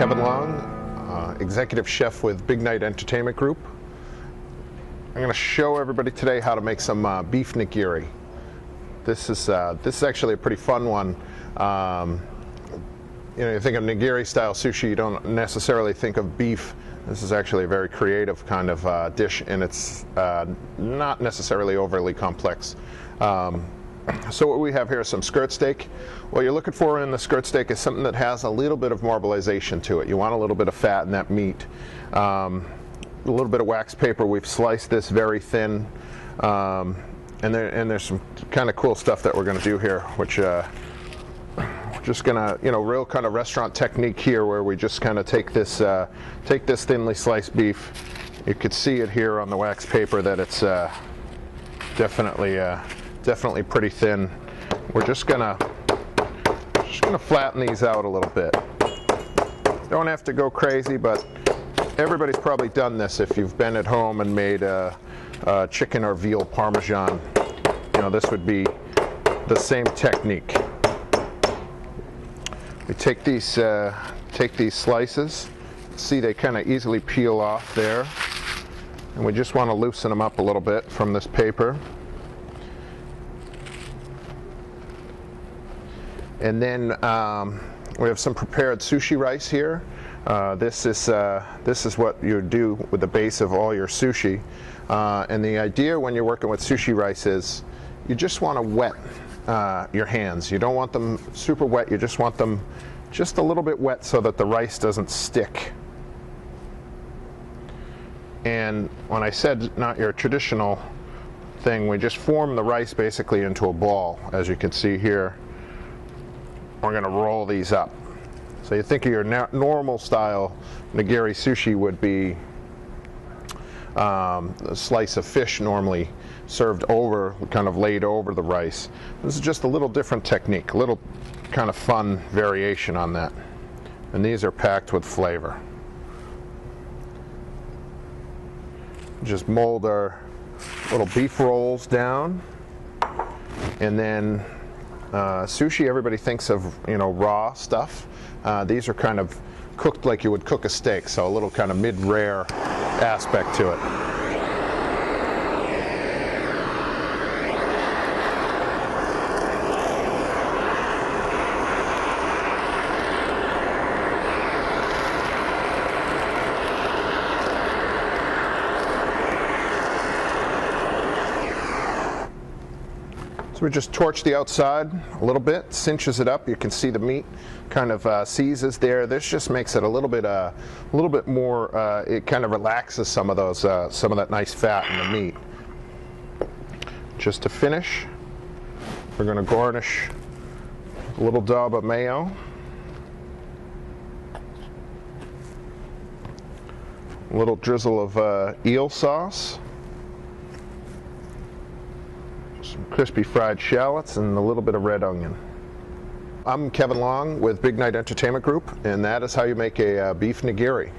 Kevin Long, Executive Chef with Big Night Entertainment Group. I'm going to show everybody today how to make some beef nigiri. This is actually a pretty fun one. You think of nigiri style sushi, you don't necessarily think of beef. This is actually a very creative kind of dish, and it's not necessarily overly complex. So what we have here is some skirt steak. What you're looking for in the skirt steak is something that has a little bit of marbleization to it. You want a little bit of fat in that meat. A little bit of wax paper. We've sliced this very thin, and there's some kind of cool stuff that we're going to do here, which we're just gonna, real kind of restaurant technique here, where we just kind of take this thinly sliced beef. You could see it here on the wax paper that it's definitely pretty thin. We're just gonna flatten these out a little bit. Don't have to go crazy, but everybody's probably done this if you've been at home and made a chicken or veal parmesan. This would be the same technique. We take these slices. See, they kind of easily peel off there, and we just want to loosen them up a little bit from this paper. And then we have some prepared sushi rice here. This is what you do with the base of all your sushi. And the idea when you're working with sushi rice is you just want to wet your hands. You don't want them super wet. You just want them just a little bit wet so that the rice doesn't stick. And when I said not your traditional thing, we just form the rice basically into a ball, as you can see here. We're going to roll these up. So you think of your normal style nigiri sushi would be a slice of fish normally served over, kind of laid over the rice. This is just a little different technique, a little kind of fun variation on that. And these are packed with flavor. Just mold our little beef rolls down, and then sushi, everybody thinks of raw stuff. These are kind of cooked like you would cook a steak, so a little kind of mid-rare aspect to it. So we just torch the outside a little bit, cinches it up. You can see the meat kind of seizes there. This just makes it a little bit more. It kind of relaxes some of that nice fat in the meat. Just to finish, we're going to garnish a little daub of mayo, a little drizzle of eel sauce, some crispy fried shallots, and a little bit of red onion. I'm Kevin Long with Big Night Entertainment Group, and that is how you make a beef nigiri.